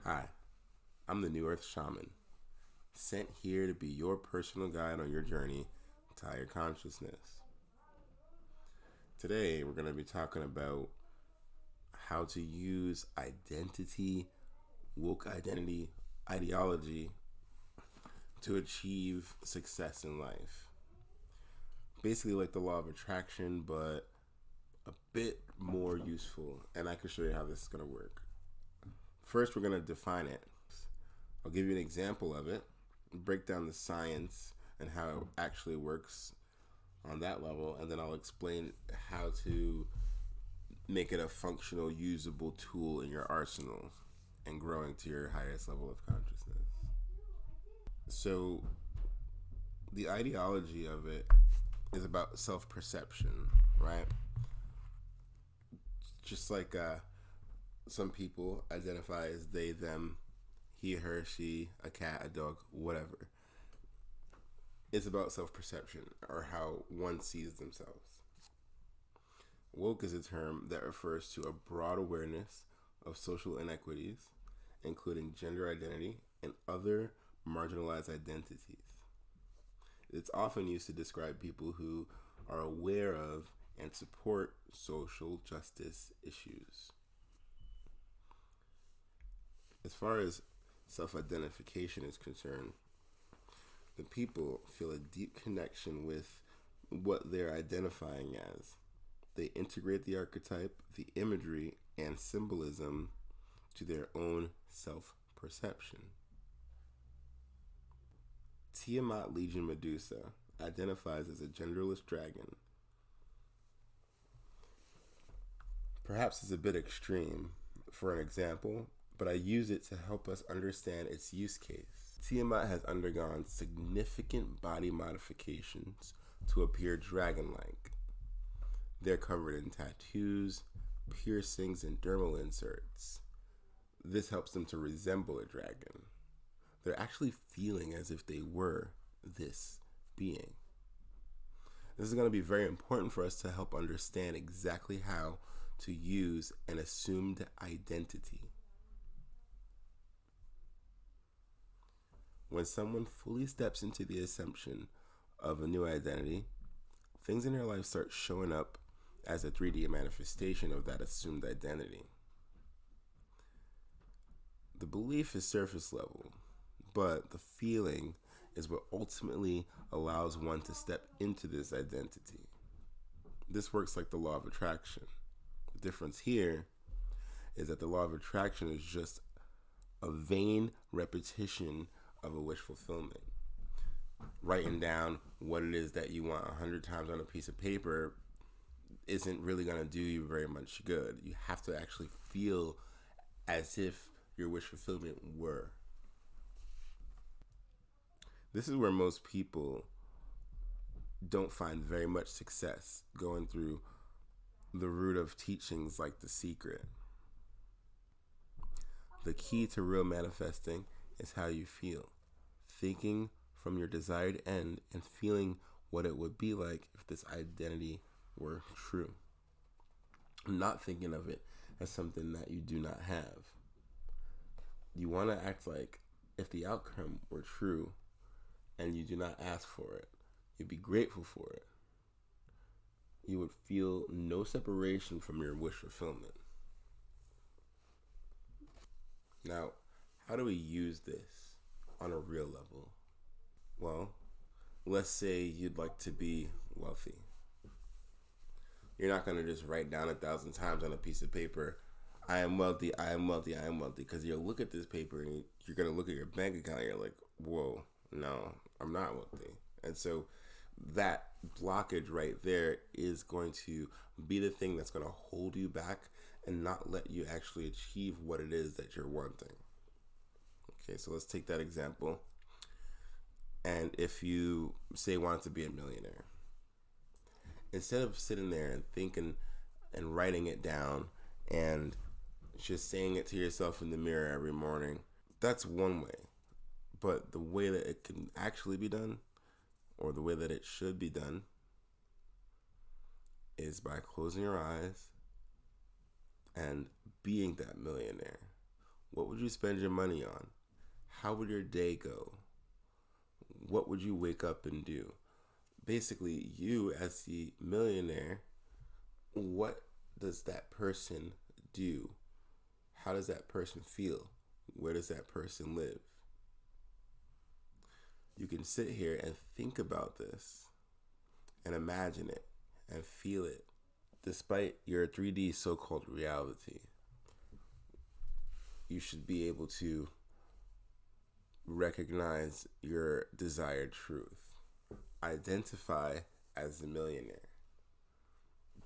Hi, I'm the New Earth Shaman, sent here to be your personal guide on your journey to higher consciousness. Today, we're going to be talking about how to use woke identity, ideology to achieve success in life. Basically, like the law of attraction, but a bit more useful, and I can show you how this is going to work. First, we're going to define it. I'll give you an example of it, break down the science and how it actually works on that level, and then I'll explain how to make it a functional, usable tool in your arsenal and growing to your highest level of consciousness. So, the ideology of it is about self-perception, right? Just like some people identify as they, them, he, her, she, a cat, a dog, whatever. It's about self-perception or how one sees themselves. Woke is a term that refers to a broad awareness of social inequities, including gender identity and other marginalized identities. It's often used to describe people who are aware of and support social justice issues. As far as self-identification is concerned, the people feel a deep connection with what they're identifying as. They integrate the archetype, the imagery, and symbolism to their own self-perception. Tiamat Legion Medusa identifies as a genderless dragon. Perhaps it's a bit extreme for an example, but I use it to help us understand its use case. Tiamat has undergone significant body modifications to appear dragon-like. They're covered in tattoos, piercings, and dermal inserts. This helps them to resemble a dragon. They're actually feeling as if they were this being. This is going to be very important for us to help understand exactly how to use an assumed identity. When someone fully steps into the assumption of a new identity, things in their life start showing up as a 3D manifestation of that assumed identity. The belief is surface level, but the feeling is what ultimately allows one to step into this identity. This works like the law of attraction. The difference here is that the law of attraction is just a vain repetition of a wish fulfillment. Writing down what it is that you want 100 times on a piece of paper isn't really going to do you very much good. You have to actually feel as if your wish fulfillment were. This is where most people don't find very much success going through the root of teachings like The Secret. The key to real manifesting is how you feel. Thinking from your desired end and feeling what it would be like if this identity were true. Not thinking of it as something that you do not have. You want to act like if the outcome were true and you do not ask for it, you'd be grateful for it. You would feel no separation from your wish fulfillment. Now, how do we use this on a real level? Well, let's say you'd like to be wealthy. You're not going to just write down 1,000 times on a piece of paper, I am wealthy, I am wealthy, I am wealthy. Because you'll look at this paper and you're going to look at your bank account and you're like, whoa, no, I'm not wealthy. And so that blockage right there is going to be the thing that's going to hold you back and not let you actually achieve what it is that you're wanting. Okay, so let's take that example. And if you say wanted to be a millionaire, instead of sitting there and thinking and writing it down and just saying it to yourself in the mirror every morning, that's one way. But the way that it can actually be done, or the way that it should be done, is by closing your eyes and being that millionaire. What would you spend your money on? How would your day go? What would you wake up and do? Basically, you as the millionaire, what does that person do? How does that person feel? Where does that person live? You can sit here and think about this and imagine it and feel it. Despite your 3D so-called reality, you should be able to recognize your desired truth. Identify as the millionaire.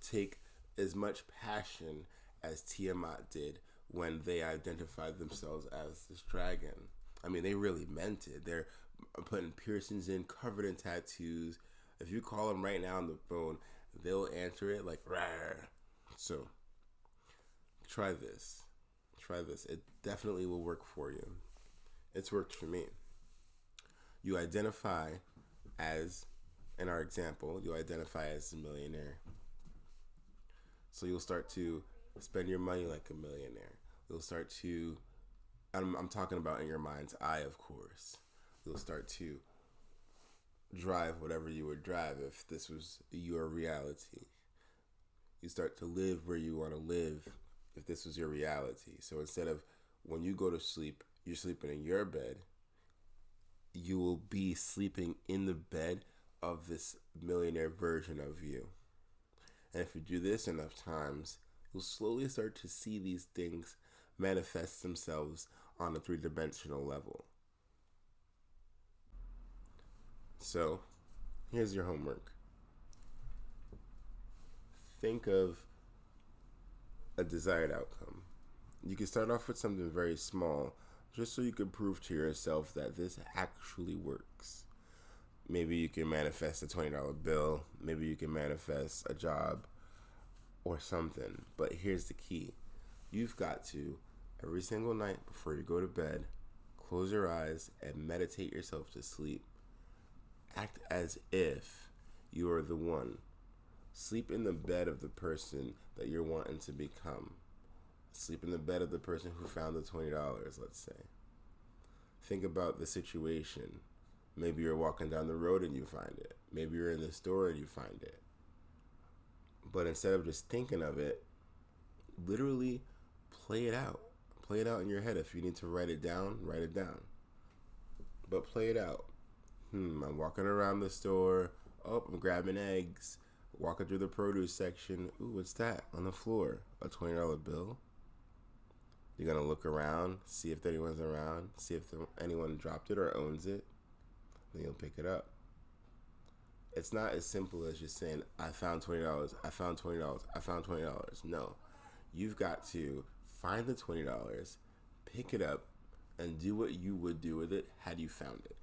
Take as much passion as Tiamat did when they identified themselves as this dragon. I mean, they really meant it. They're putting piercings in, covered in tattoos. If you call them right now on the phone, they'll answer it like, rawr. So, try this. Try this. It definitely will work for you. It's worked for me. You identify as, in our example, you identify as a millionaire. So you'll start to spend your money like a millionaire. You'll start to, I'm talking about in your mind's eye, of course. You'll start to drive whatever you would drive if this was your reality. You start to live where you want to live if this was your reality. So instead of when you go to sleep, you're sleeping in your bed, you will be sleeping in the bed of this millionaire version of you. And if you do this enough times, you'll slowly start to see these things manifest themselves on a three-dimensional level. So, here's your homework. Think of a desired outcome. You can start off with something very small, just so you can prove to yourself that this actually works. Maybe you can manifest a $20 bill. Maybe you can manifest a job or something. But here's the key. You've got to, every single night before you go to bed, close your eyes and meditate yourself to sleep. Act as if you are the one. Sleep in the bed of the person that you're wanting to become. Sleep in the bed of the person who found the $20, let's say. Think about the situation. Maybe you're walking down the road and you find it. Maybe you're in the store and you find it. But instead of just thinking of it, literally play it out. Play it out in your head. If you need to write it down, write it down. But play it out. I'm walking around the store. Oh, I'm grabbing eggs. Walking through the produce section. Ooh, what's that on the floor? A $20 bill? You're going to look around, see if anyone's around, see if anyone dropped it or owns it. Then you'll pick it up. It's not as simple as just saying, I found $20, I found $20, I found $20. No. You've got to find the $20, pick it up, and do what you would do with it had you found it.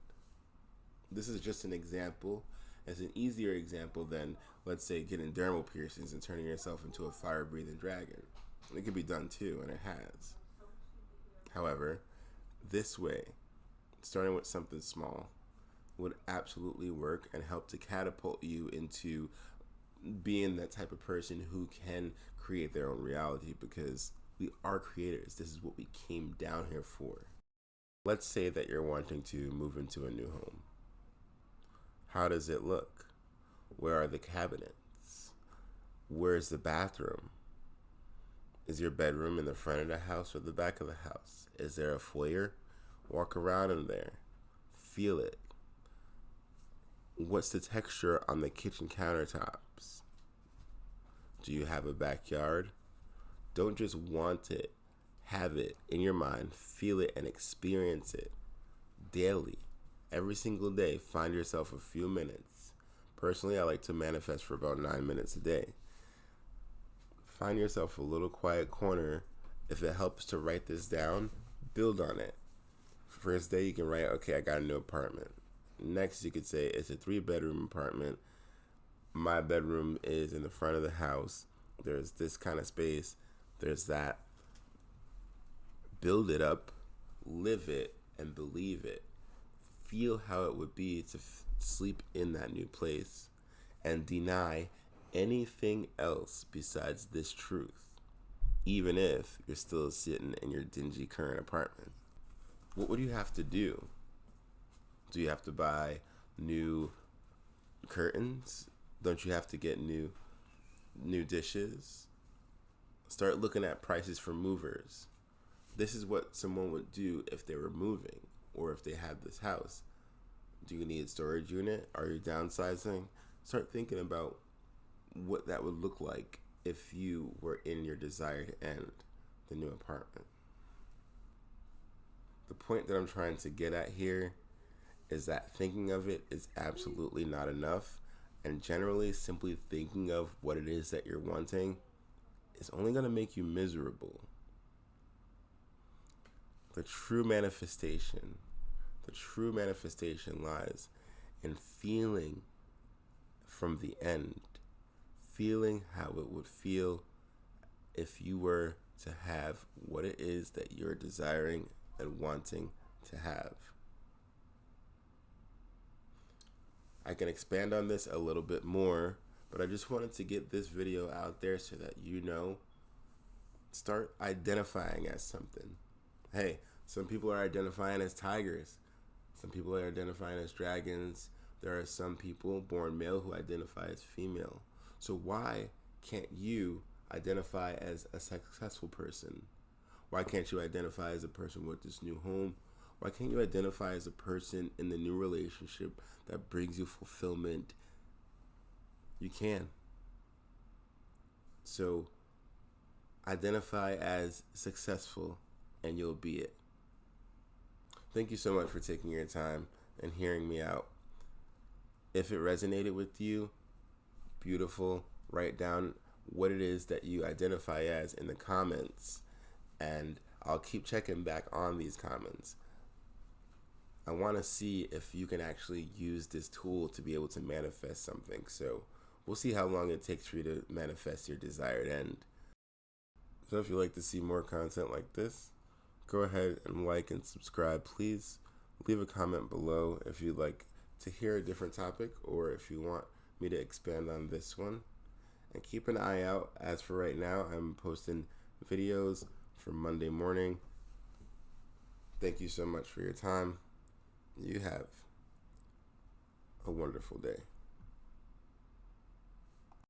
This is just an example. It's an easier example than, let's say, getting dermal piercings and turning yourself into a fire-breathing dragon. It can be done too, and it has. However, this way, starting with something small, would absolutely work and help to catapult you into being that type of person who can create their own reality, because we are creators. This is what we came down here for. Let's say that you're wanting to move into a new home. How does it look? Where are the cabinets? Where's the bathroom? Is your bedroom in the front of the house or the back of the house? Is there a foyer? Walk around in there. Feel it. What's the texture on the kitchen countertops? Do you have a backyard? Don't just want it. Have it in your mind. Feel it and experience it daily. Every single day, find yourself a few minutes. Personally, I like to manifest for about 9 minutes a day. Find yourself a little quiet corner. If it helps to write this down, build on it. First day, you can write, okay, I got a new apartment. Next, you could say it's a 3-bedroom apartment. My bedroom is in the front of the house. There's this kind of space. There's that. Build it up, live it, and believe it. Feel how it would be to sleep in that new place and deny anything else besides this truth. even if you're still sitting in your dingy current apartment. What would you have to do? Do you have to buy new curtains? Don't you have to get new dishes? Start looking at prices for movers. This is what someone would do if they were moving or if they had this house. Do you need a storage unit? Are you downsizing? Start thinking about what that would look like if you were in your desired end, the new apartment. The point that I'm trying to get at here is that thinking of it is absolutely not enough, and generally simply thinking of what it is that you're wanting is only going to make you miserable. The true manifestation lies in feeling from the end, feeling how it would feel if you were to have what it is that you're desiring and wanting to have. I can expand on this a little bit more, but I just wanted to get this video out there so that you know, start identifying as something. Hey, some people are identifying as tigers. Some people are identifying as dragons. There are some people born male who identify as female. So why can't you identify as a successful person? Why can't you identify as a person with this new home? Why can't you identify as a person in the new relationship that brings you fulfillment? You can. So identify as successful and you'll be it. Thank you so much for taking your time and hearing me out. If it resonated with you, beautiful. Write down what it is that you identify as in the comments, and I'll keep checking back on these comments. I want to see if you can actually use this tool to be able to manifest something. So we'll see how long it takes for you to manifest your desired end. So if you'd like to see more content like this, go ahead and like and subscribe. Please leave a comment below if you'd like to hear a different topic or if you want me to expand on this one. And keep an eye out. As for right now, I'm posting videos for Monday morning. Thank you so much for your time. You have a wonderful day.